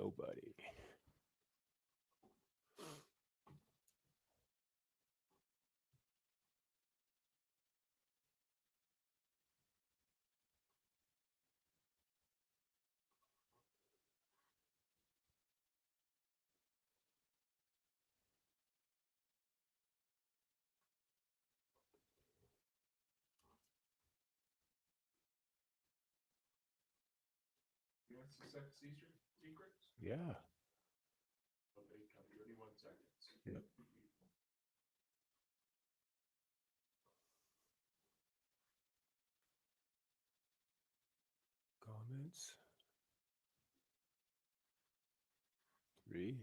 Nobody. You want to see secrets? Yeah. Okay, come 31 seconds. Yep. Comments. 3.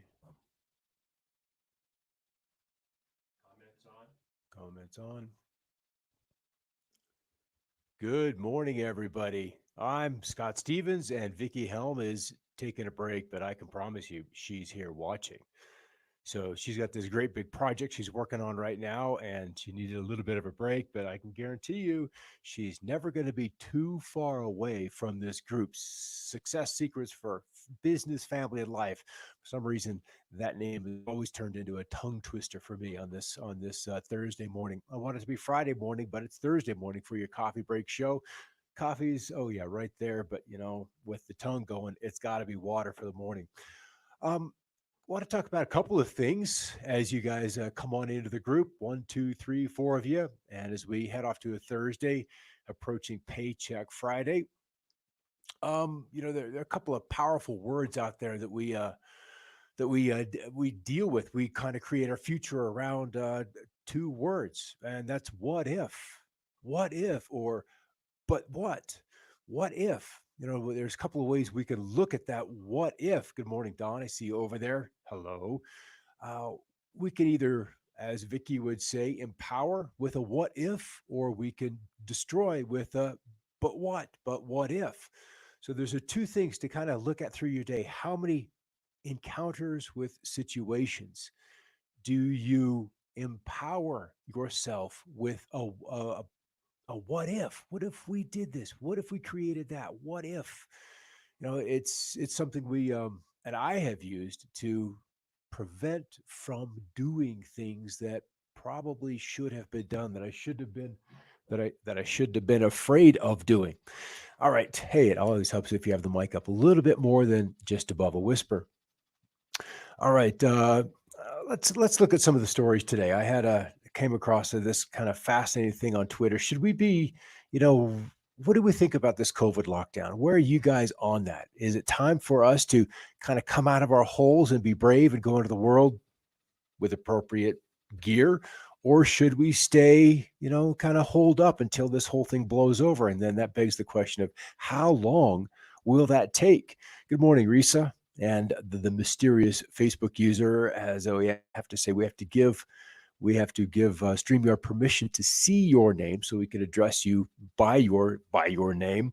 Comments on. Comments on. Good morning, everybody. I'm Scott Stevens, and Vickie Helm is taking a break, but I can promise you she's here watching. So she's got this great big project she's working on right now, and she needed a little bit of a break, but I can guarantee you she's never going to be too far away from this group, Success Secrets for Business, Family, and Life. For some reason, that name has always turned into a tongue twister for me on this Thursday morning. I want it to be Friday morning, but it's Thursday morning for your coffee break show. Coffee's, oh yeah, right there, but with the tongue going, it's got to be water for the morning. Um, want to talk about a couple of things as you guys come on into the group. One, two, three, four of you. And as we head off to a Thursday, approaching Paycheck Friday, there are a couple of powerful words out there that we deal with. We kind of create our future around two words, and that's what if, or but what if. There's a couple of ways we can look at that. What if? Good morning, Don. I see you over there. Hello. uh, we can either, as Vicky would say, empower with a what if, or we can destroy with a but what if. So there's two things to kind of look at through your day. How many encounters with situations do you empower yourself with a what if? What if we did this? What if we created that? What if? It's something we and I have used to prevent from doing things that probably should have been done, that I should have been that I should have been afraid of doing. All right. Hey, it always helps if you have the mic up a little bit more than just above a whisper. All right. Let's look at some of the stories today. I had a came across this kind of fascinating thing on Twitter. Should we be, you know, what do we think about this COVID lockdown? Where are you guys on that? Is it time for us to kind of come out of our holes and be brave and go into the world with appropriate gear? Or should we stay, kind of hold up until this whole thing blows over? And then that begs the question of how long will that take? Good morning, Risa. And the mysterious Facebook user, as we have to say, we have to give StreamYard permission to see your name so we can address you by your name.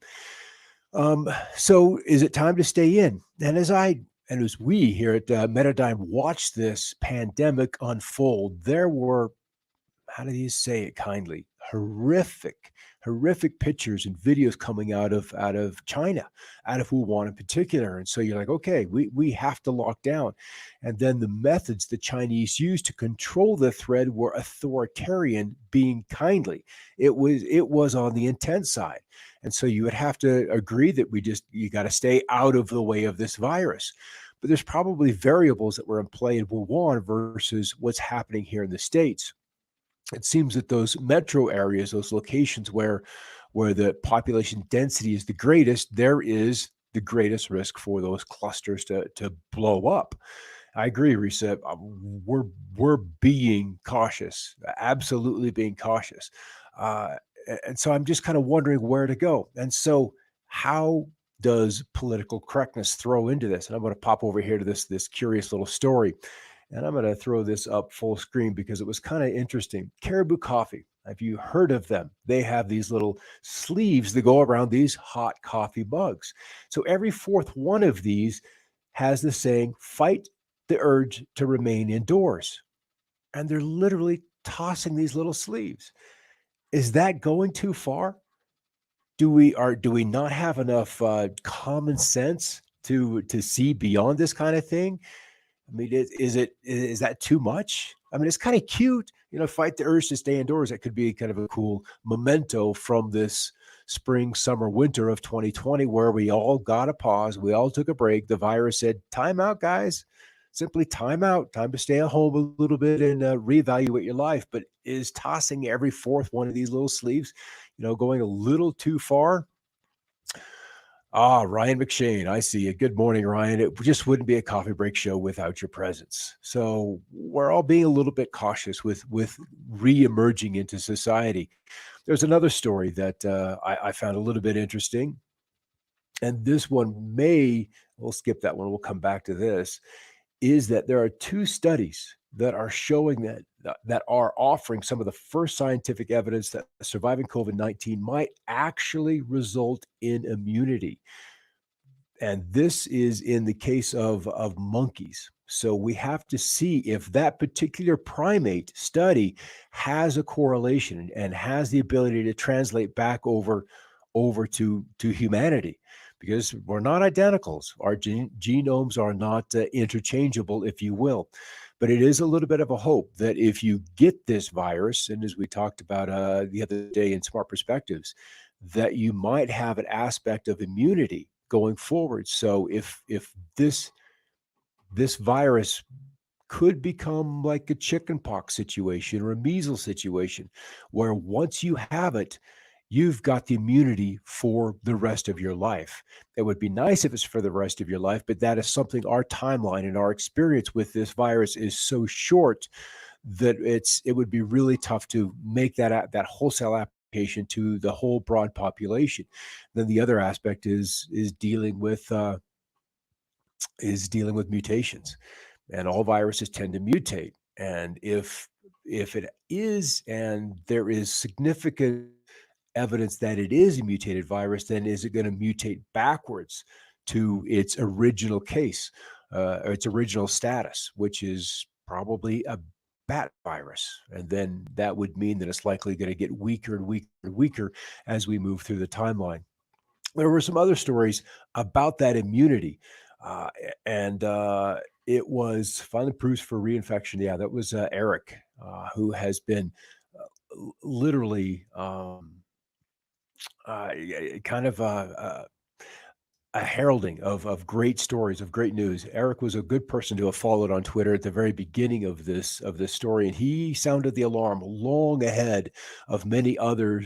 So is it time to stay in? And as we here at Metadime watch this pandemic unfold, there were, how do you say it kindly, horrific pictures and videos coming out of China, out of Wuhan in particular. And so you're like, okay, we have to lock down. And then the methods the Chinese used to control the thread were authoritarian, being kindly. It was on the intense side. And so you would have to agree that you got to stay out of the way of this virus. But there's probably variables that were in play in Wuhan versus what's happening here in the States. It seems that those metro areas, those locations where the population density is the greatest, there is the greatest risk for those clusters to blow up. I agree, Risa. We're being cautious, absolutely being cautious, uh, and so I'm just kind of wondering where to go. And so, how does political correctness throw into this? And I'm going to pop over here to this curious little story. And I'm going to throw this up full screen because it was kind of interesting. Caribou coffee. Have you heard of them? They have these little sleeves that go around these hot coffee mugs. So every fourth one of these has the saying, fight the urge to remain indoors. And they're literally tossing these little sleeves. Is that going too far? Do we not have enough common sense to see beyond this kind of thing? I mean, is that too much? I mean, it's kind of cute, fight the urge to stay indoors. That could be kind of a cool memento from this spring, summer, winter of 2020, where we all got a pause. We all took a break. The virus said, time out, guys. Simply time out, time to stay at home a little bit and reevaluate your life. But is tossing every fourth one of these little sleeves, going a little too far? Ah, Ryan McShane, I see you. Good morning, Ryan. It just wouldn't be a coffee break show without your presence. So we're all being a little bit cautious with re-emerging into society. There's another story that I found a little bit interesting, and this one we'll skip that one. We'll come back to this. Is that there are two studies that are showing that are offering some of the first scientific evidence that surviving COVID-19 might actually result in immunity, and this is in the case of monkeys. So we have to see if that particular primate study has a correlation and has the ability to translate back over to humanity, because we're not identicals. Our genomes are not interchangeable, if you will. But it is a little bit of a hope that if you get this virus, and as we talked about the other day in Smart Perspectives, that you might have an aspect of immunity going forward. So if this virus could become like a chickenpox situation or a measles situation, where once you have it, you've got the immunity for the rest of your life. It would be nice if it's for the rest of your life, but that is something our timeline and our experience with this virus is so short that it would be really tough to make that wholesale application to the whole broad population. Then the other aspect is dealing with mutations, and all viruses tend to mutate. And if it is, and there is significant evidence that it is a mutated virus, then is it going to mutate backwards to its original case, or its original status, which is probably a bat virus? And then that would mean that it's likely going to get weaker and weaker and weaker as we move through the timeline. There were some other stories about that immunity, uh, and it was finally proofs for reinfection. Yeah, that was Eric, who has been literally kind of a heralding of great stories, of great news. Eric was a good person to have followed on Twitter at the very beginning of this story, and he sounded the alarm long ahead of many other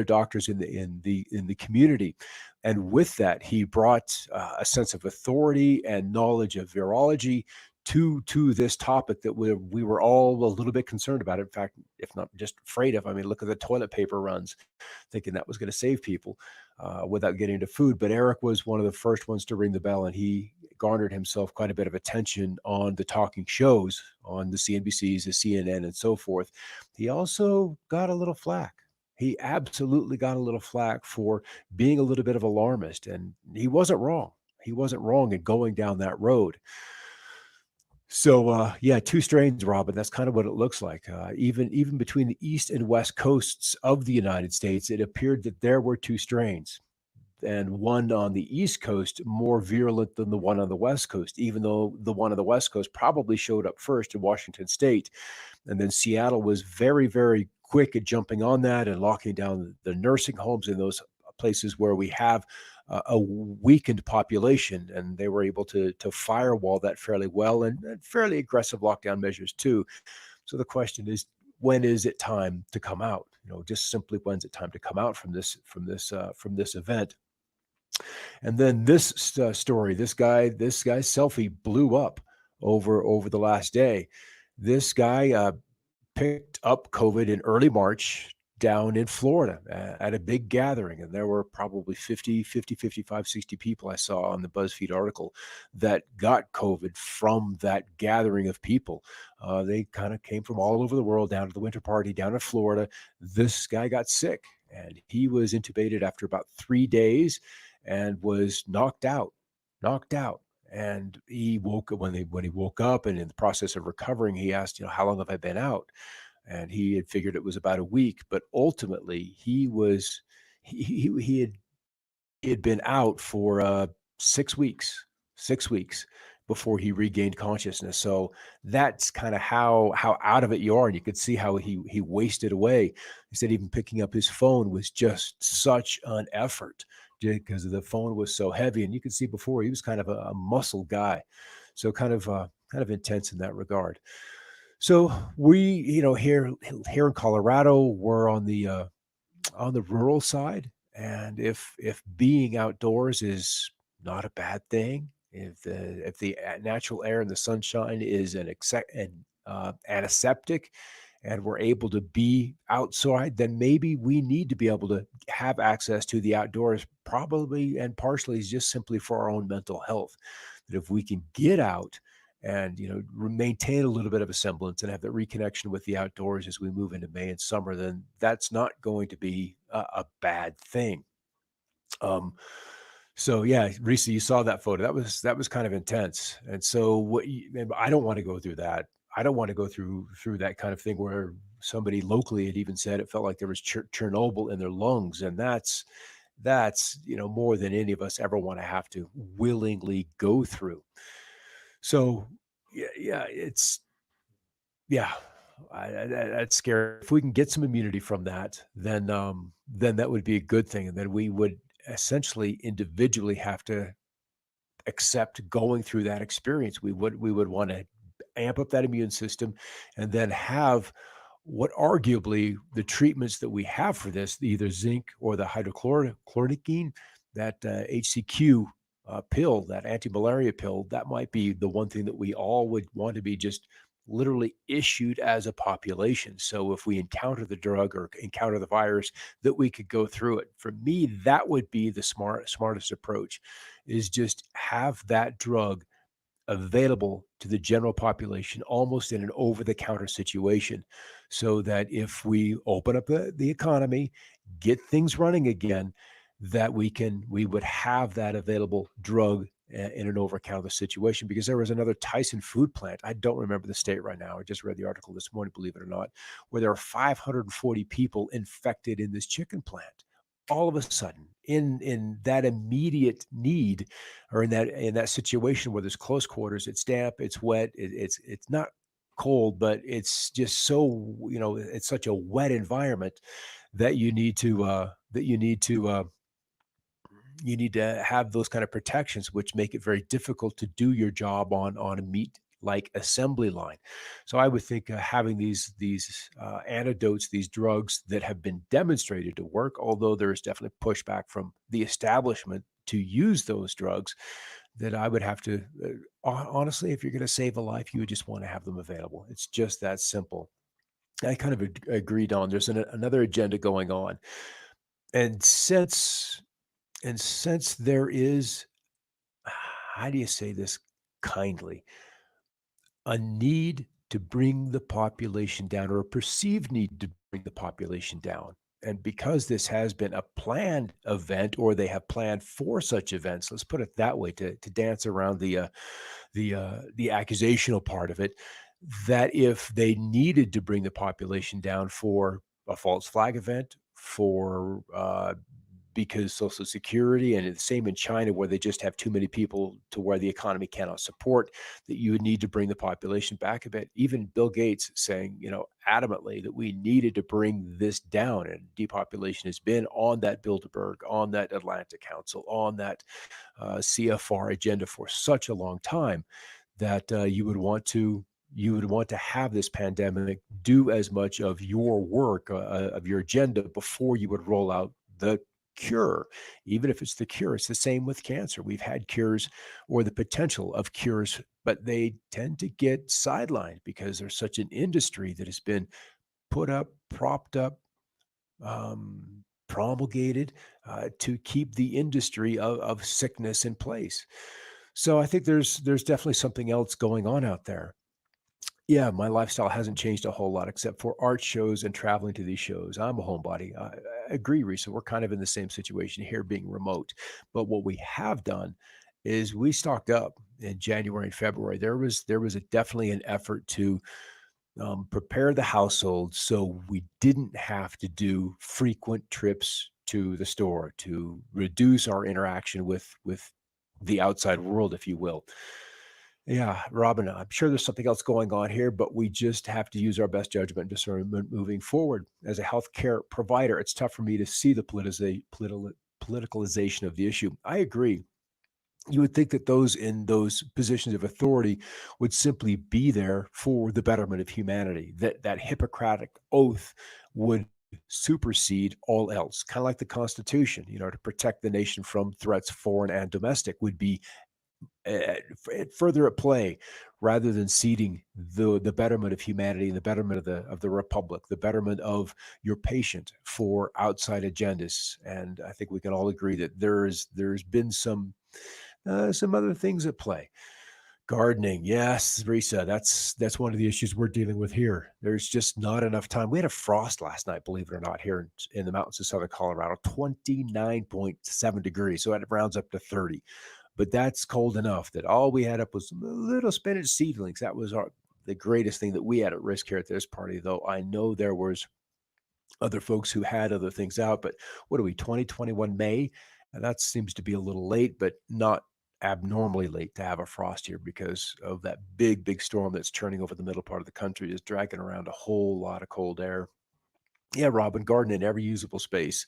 doctors in the community. And with that, he brought a sense of authority and knowledge of virology to this topic that we were all a little bit concerned about. In fact, if not just afraid of. I mean, look at the toilet paper runs, thinking that was going to save people without getting into food. But Eric was one of the first ones to ring the bell, and he garnered himself quite a bit of attention on the talking shows on the CNBCs, the CNN, and so forth. He also got a little flack. He absolutely got a little flack for being a little bit of alarmist, and he wasn't wrong. He wasn't wrong in going down that road. So yeah, two strains, Robin. That's kind of what it looks like. Even between the east and west coasts of the United States, it appeared that there were two strains, and one on the East Coast more virulent than the one on the West Coast, even though the one on the West Coast probably showed up first in Washington State. And then Seattle was very, very quick at jumping on that and locking down the nursing homes in those places where we have a weakened population, and they were able to firewall that fairly well, and fairly aggressive lockdown measures too. So the question is, when is it time to come out? Just simply, when's it time to come out from this event? And then this story, this guy's selfie blew up over the last day. This guy picked up COVID in early March down in Florida at a big gathering. And there were probably 55, 60 people I saw on the BuzzFeed article that got COVID from that gathering of people. They kind of came from all over the world down to the winter party down in Florida. This guy got sick, and he was intubated after about 3 days and was knocked out. And he woke up when he woke up, and in the process of recovering, he asked, how long have I been out? And he had figured it was about a week, but ultimately he had been out for 6 weeks. 6 weeks before he regained consciousness. So that's kind of how out of it you are, and you could see how he wasted away. He said even picking up his phone was just such an effort because the phone was so heavy, and you could see before he was kind of a muscle guy, so kind of intense in that regard. So we, here in Colorado, we're on the rural side, and if being outdoors is not a bad thing, if the natural air and the sunshine is an antiseptic, and we're able to be outside, then maybe we need to be able to have access to the outdoors, probably and partially just simply for our own mental health. That if we can get out and maintain a little bit of a semblance and have that reconnection with the outdoors as we move into May and summer, then that's not going to be a bad thing. Um, so yeah, Risa, you saw that photo. That was kind of intense. And so I don't want to go through that. I don't want to go through that kind of thing where somebody locally had even said it felt like there was Chernobyl in their lungs, and that's more than any of us ever want to have to willingly go through. So yeah, yeah, yeah, that's scary. If we can get some immunity from that, then that would be a good thing, and then we would essentially individually have to accept going through that experience. We would want to amp up that immune system, and then have what arguably the treatments that we have for this, either zinc or the hydrochloroquine, that HCQ pill, that anti-malaria pill, that might be the one thing that we all would want to be just literally issued as a population. So if we encounter the drug or encounter the virus, that we could go through it. For me, that would be the smartest approach, is just have that drug available to the general population almost in an over the counter situation, so that if we open up the economy, get things running again, that we would have that available drug in an over counter situation. Because there was another Tyson food plant, I don't remember the state right now, I just read the article this morning, believe it or not, where there are 540 people infected in this chicken plant all of a sudden, in that immediate need, or in that situation where there's close quarters. It's damp, it's wet, it's not cold, but it's just so, it's such a wet environment that you need to have those kind of protections, which make it very difficult to do your job on a meat like assembly line. So I would think having these antidotes, these drugs that have been demonstrated to work, although there is definitely pushback from the establishment to use those drugs, that I would have to honestly, if you're going to save a life, you would just want to have them available. It's just that simple. I kind of agreed on. There's another agenda going on, and since there is, how do you say this kindly, a need to bring the population down, or a perceived need to bring the population down. And because this has been a planned event, or they have planned for such events, let's put it that way, to dance around the accusational part of it, that if they needed to bring the population down for a false flag event, for because Social Security, and it's the same in China, where they just have too many people to where the economy cannot support, that you would need to bring the population back a bit. Even Bill Gates saying, adamantly, that we needed to bring this down, and depopulation has been on that Bilderberg, on that Atlanta Council, on that CFR agenda for such a long time, that you would want to have this pandemic do as much of your work, of your agenda, before you would roll out the cure. Even if it's the cure, it's the same with cancer. We've had cures, or the potential of cures, but they tend to get sidelined because there's such an industry that has been put up, propped up, promulgated, to keep the industry of sickness in place. So I think there's definitely something else going on out there. Yeah, my lifestyle hasn't changed a whole lot except for art shows and traveling to these shows. I'm a homebody. I agree, Risa. We're kind of in the same situation here, being remote. But what we have done is we stocked up in January and February. There was definitely an effort to prepare the household, so we didn't have to do frequent trips to the store, to reduce our interaction with the outside world, if you will. Yeah, Robin, I'm sure there's something else going on here, but we just have to use our best judgment and discernment moving forward. As a healthcare provider, it's tough for me to see the politicalization of the issue. I agree. You would think that those in those positions of authority would simply be there for the betterment of humanity, that that Hippocratic oath would supersede all else, kind of like the Constitution, to protect the nation from threats, foreign and domestic, would be further at play rather than ceding the betterment of humanity and the betterment of the republic, the betterment of your patient for outside agendas. And I think we can all agree that there's been some other things at play. Gardening, yes, Risa, that's one of the issues we're dealing with here. There's just not enough time. We had a frost last night, believe it or not, here in the mountains of southern Colorado, 29.7 degrees. So it rounds up to 30. But that's cold enough that all we had up was little spinach seedlings. That was the greatest thing that we had at risk here at this party, though I know there was other folks who had other things out. But what are we, 2021 May? And that seems to be a little late, but not abnormally late to have a frost here because of that big storm that's turning over the middle part of the country, is dragging around a whole lot of cold air. Yeah, Robin, garden in every usable space.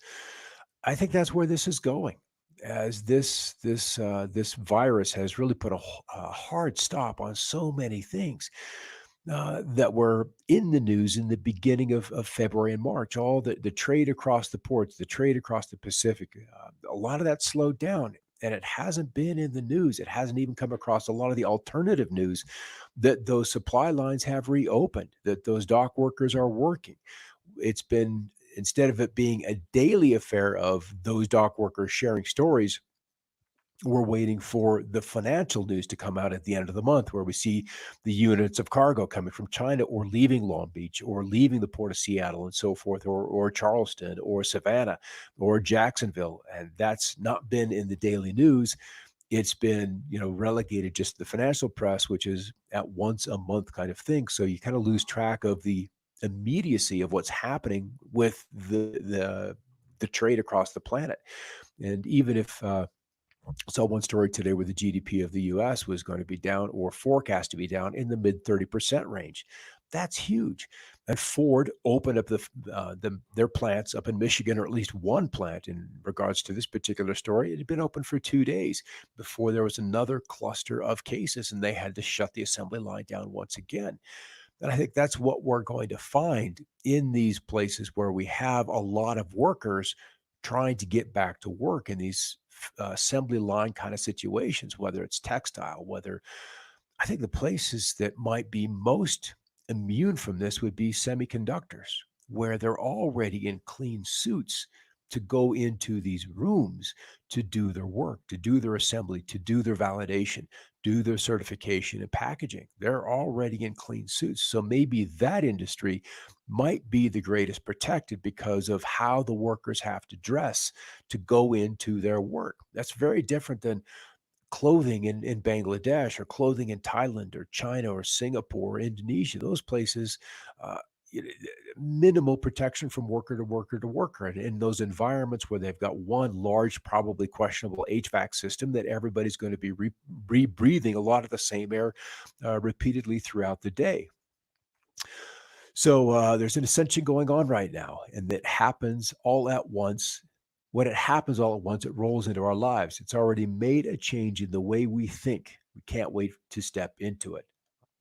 I think that's where this is going. As this virus has really put a hard stop on so many things that were in the news in the beginning of February and March. All the trade across the ports, the trade across the Pacific, a lot of that slowed down. And it hasn't been in the news. It hasn't even come across a lot of the alternative news that those supply lines have reopened, that those dock workers are working. It's been, instead of it being a daily affair of those dock workers sharing stories, we're waiting for the financial news to come out at the end of the month, where we see the units of cargo coming from China or leaving Long Beach or leaving the port of Seattle and so forth, or Charleston or Savannah or Jacksonville. And that's not been in the daily news. It's been, relegated just to the financial press, which is at once a month kind of thing. So you kind of lose track of the immediacy of what's happening with the trade across the planet. And even if saw one story today where the GDP of the US was going to be down, or forecast to be down, in the mid 30% range. That's huge. And Ford opened up their plants up in Michigan, or at least one plant in regards to this particular story. It had been open for 2 days before there was another cluster of cases, and they had to shut the assembly line down once again. And I think that's what we're going to find in these places where we have a lot of workers trying to get back to work in these assembly line kind of situations, whether it's textile, whether I think the places that might be most immune from this would be semiconductors, where they're already in clean suits to go into these rooms to do their work, to do their assembly, to do their validation, do their certification and packaging. They're already in clean suits. So maybe that industry might be the greatest protected because of how the workers have to dress to go into their work. That's very different than clothing in Bangladesh, or clothing in Thailand or China or Singapore or Indonesia. Those places, uh, you know, minimal protection from worker to worker to worker. And in those environments where they've got one large, probably questionable HVAC system, that everybody's going to be breathing a lot of the same air repeatedly throughout the day. So there's an ascension going on right now, and that happens all at once. When it happens all at once, it rolls into our lives. It's already made a change in the way we think. We can't wait to step into it.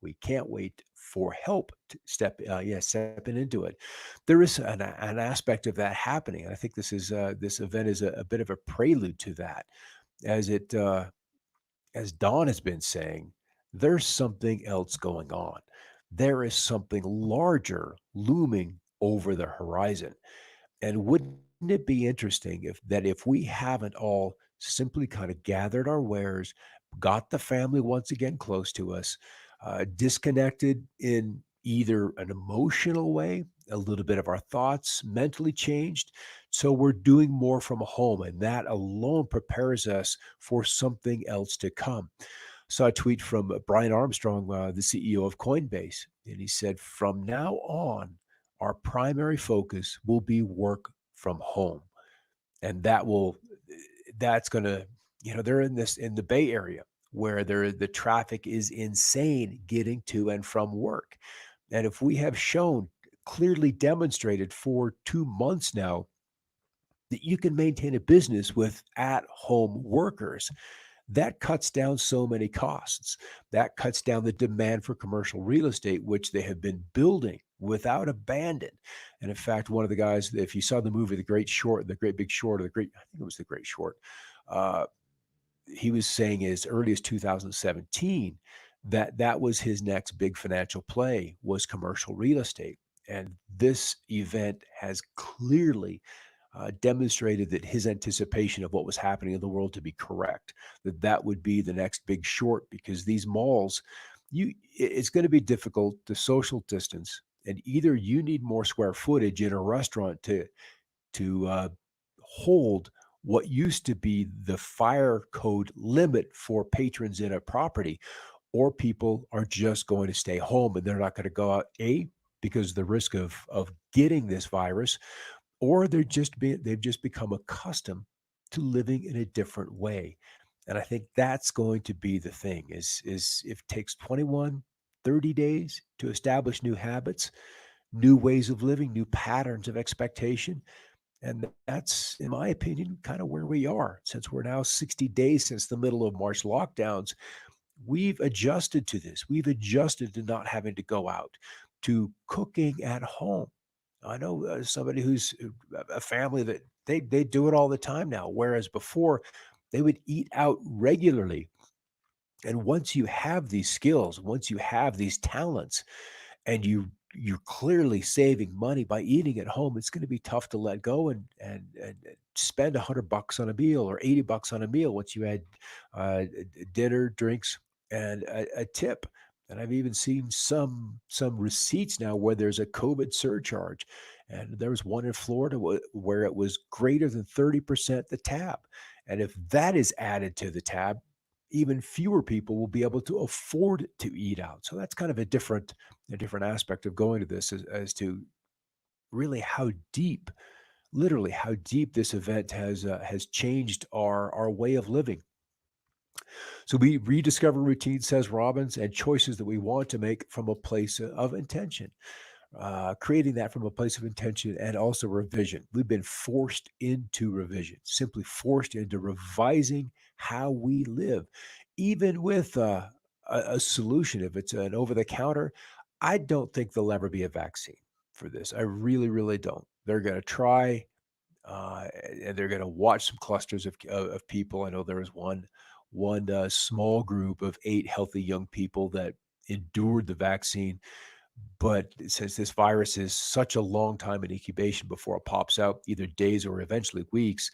We can't wait for help to stepping into it. There is an aspect of that happening, and I think this event is a bit of a prelude to that, as it as Don has been saying, there's something else going on. There is something larger looming over the horizon. And wouldn't it be interesting if we haven't all simply kind of gathered our wares, got the family once again close to us, disconnected in either an emotional way, a little bit of our thoughts mentally changed. So we're doing more from home, and that alone prepares us for something else to come. Saw a tweet from Brian Armstrong, the CEO of Coinbase, and he said, "From now on, our primary focus will be work from home," and that's going to They're in the Bay Area where the traffic is insane getting to and from work. And if we have shown, clearly demonstrated for 2 months now, that you can maintain a business with at home workers, that cuts down so many costs. That cuts down the demand for commercial real estate, which they have been building without abandon. And in fact, one of the guys, if you saw the movie The Great Short, The Great Big Short, or I think it was The Great Short, uh, he was saying as early as 2017 that that was his next big financial play, was commercial real estate. And this event has clearly demonstrated that his anticipation of what was happening in the world to be correct, that that would be the next big short, because these malls, it's going to be difficult to social distance, and either you need more square footage in a restaurant to hold what used to be the fire code limit for patrons in a property, or people are just going to stay home and they're not going to go out, because of the risk of getting this virus, or they've just become accustomed to living in a different way. And I think that's going to be the thing, is if it takes 21, 30 days to establish new habits, new ways of living, new patterns of expectation. And that's, in my opinion, kind of where we are. Since we're now 60 days since the middle of March lockdowns, we've adjusted to this. We've adjusted to not having to go out, to cooking at home. I know somebody who's a family that they do it all the time now, whereas before they would eat out regularly. And once you have these skills, once you have these talents, and you're clearly saving money by eating at home, it's going to be tough to let go and spend $100 on a meal or $80 on a meal once you had dinner, drinks, and a tip. And I've even seen some receipts now where there's a COVID surcharge, and there was one in Florida where it was greater than 30% the tab. And if that is added to the tab, even fewer people will be able to afford to eat out. So that's kind of a different aspect of going to this, as to really how deep, literally how deep this event has changed our way of living. So we rediscover routines, says Robbins, and choices that we want to make from a place of intention, creating that from a place of intention and also revision. We've been forced into revision, simply forced into revising how we live, even with a solution. If it's an over the counter, I don't think there'll ever be a vaccine for this. I really, really don't. They're going to try, and they're going to watch some clusters of people. I know there was one small group of 8 healthy young people that endured the vaccine, but since this virus is such a long time in incubation before it pops out, either days or eventually weeks,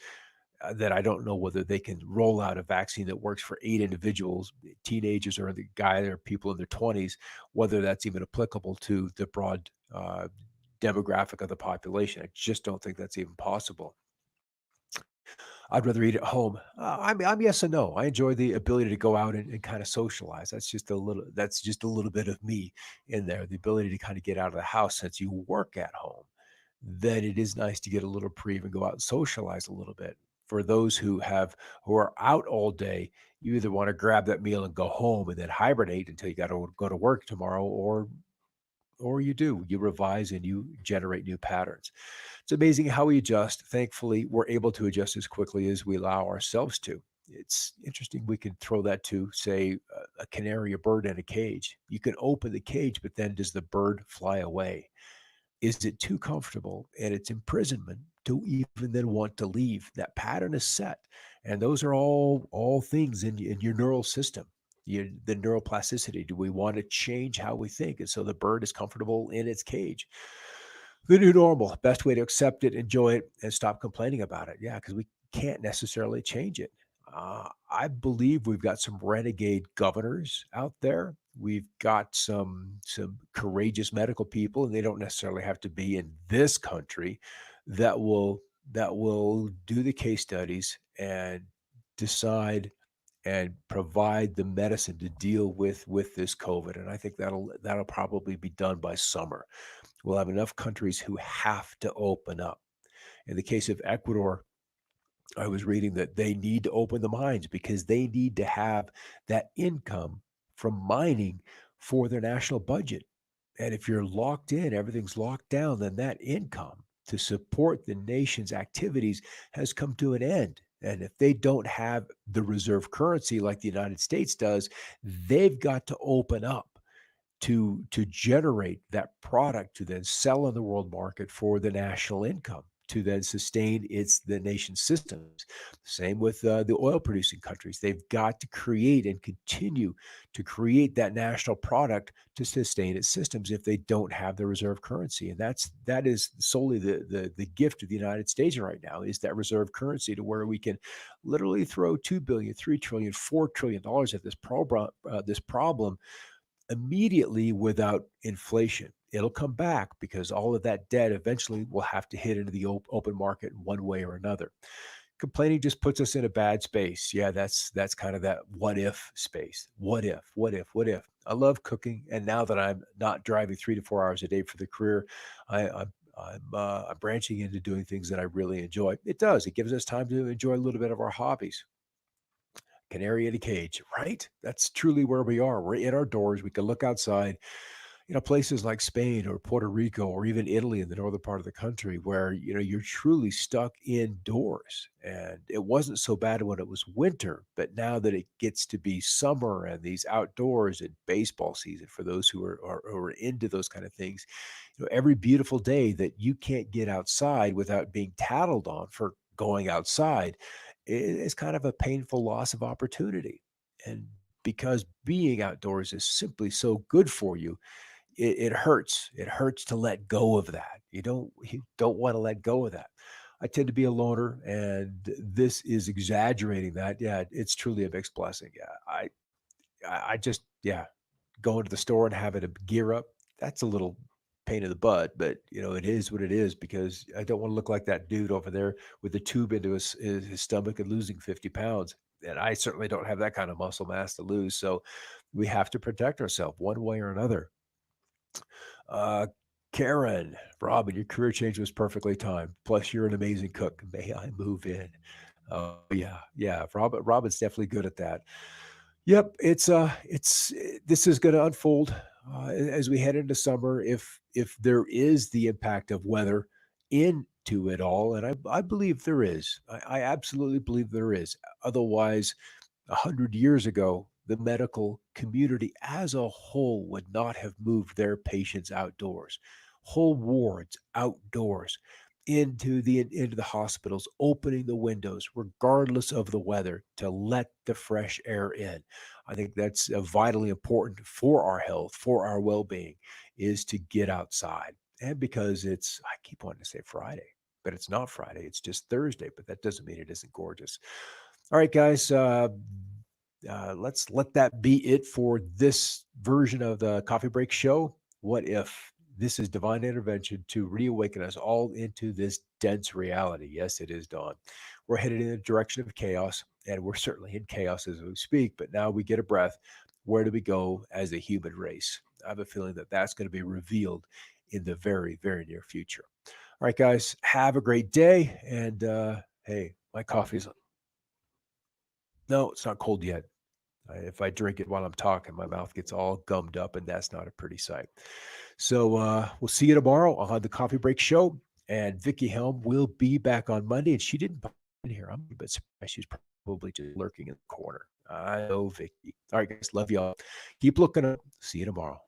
that I don't know whether they can roll out a vaccine that works for 8 individuals, teenagers or the guy or people in their 20s, whether that's even applicable to the broad demographic of the population. I just don't think that's even possible. I'd rather eat at home. I'm yes and no. I enjoy the ability to go out and kind of socialize. That's just a little bit of me in there. The ability to kind of get out of the house, since you work at home. Then it is nice to get a little reprieve and go out and socialize a little bit. For those who are out all day, you either want to grab that meal and go home and then hibernate until you got to go to work tomorrow, or you revise and you generate new patterns. It's amazing how we adjust. Thankfully, we're able to adjust as quickly as we allow ourselves to. It's interesting. We can throw that to, say, a canary, a bird in a cage. You can open the cage, but then does the bird fly away? Is it too comfortable and its imprisonment to even then want to leave? That pattern is set, and those are all things in your neural system. The neuroplasticity. Do we want to change how we think? And so the bird is comfortable in its cage. The new normal, best way to accept it, enjoy it, and stop complaining about it. Yeah, because we can't necessarily change it. I believe we've got some renegade governors out there. We've got some courageous medical people, and they don't necessarily have to be in this country, that will do the case studies and decide and provide the medicine to deal with this COVID. And I think that'll probably be done by summer. We'll have enough countries who have to open up. In the case of Ecuador, I was reading that they need to open the mines because they need to have that income from mining for their national budget. And if you're locked in, everything's locked down, then that income to support the nation's activities has come to an end. And if they don't have the reserve currency like the United States does, they've got to open up to generate that product to then sell on the world market for the national income to then sustain the nation's systems. Same with the oil producing countries. They've got to create and continue to create that national product to sustain its systems if they don't have the reserve currency. And that is solely the gift of the United States right now is that reserve currency to where we can literally throw 2 billion, 3 trillion, $4 trillion at this problem immediately without inflation. It'll come back because all of that debt eventually will have to hit into the open market in one way or another. Complaining just puts us in a bad space. Yeah, that's kind of that what if space. What if? What if? What if? I love cooking, and now that I'm not driving 3 to 4 hours a day for the career, I'm branching into doing things that I really enjoy. It does. It gives us time to enjoy a little bit of our hobbies. Canary in a cage, right? That's truly where we are. We're in our doors. We can look outside. Places like Spain or Puerto Rico or even Italy in the northern part of the country where, you're truly stuck indoors. And it wasn't so bad when it was winter, but now that it gets to be summer and these outdoors and baseball season for those who are into those kind of things, every beautiful day that you can't get outside without being tattled on for going outside is kind of a painful loss of opportunity. And because being outdoors is simply so good for you, it hurts. It hurts to let go of that. You don't want to let go of that. I tend to be a loner, and this is exaggerating that. Yeah, it's truly a mixed blessing. Yeah, I just yeah, going to the store and having to gear up, that's a little pain in the butt, but it is what it is because I don't want to look like that dude over there with the tube into his stomach and losing 50 pounds. And I certainly don't have that kind of muscle mass to lose. So we have to protect ourselves one way or another. Uh, Karen, Robin, your career change was perfectly timed. Plus, you're an amazing cook. May I move in? Oh yeah, yeah. Robin's definitely good at that. Yep, this is going to unfold as we head into summer. If there is the impact of weather into it all, and I believe there is, I absolutely believe there is. Otherwise, 100 years ago, the medical community as a whole would not have moved their patients outdoors, whole wards outdoors, into the hospitals, opening the windows regardless of the weather to let the fresh air in. I think that's vitally important for our health, for our well-being, is to get outside. And because I keep wanting to say Friday, but it's not Friday, it's just Thursday, but that doesn't mean it isn't gorgeous. All right, guys. Let's let that be it for this version of the Coffee Break Show. What if this is divine intervention to reawaken us all into this dense reality? Yes, it is dawn. We're headed in the direction of chaos, and we're certainly in chaos as we speak, but now we get a breath. Where do we go as a human race? I have a feeling that that's going to be revealed in the very, very near future. All right, guys, have a great day. And hey, my coffee's no, it's not cold yet. If I drink it while I'm talking, my mouth gets all gummed up, and that's not a pretty sight. So we'll see you tomorrow on the Coffee Break Show. And Vickie Helm will be back on Monday, and she didn't pop in here. I'm a bit surprised. She's probably just lurking in the corner. I know Vickie. All right, guys, love y'all. Keep looking up. See you tomorrow.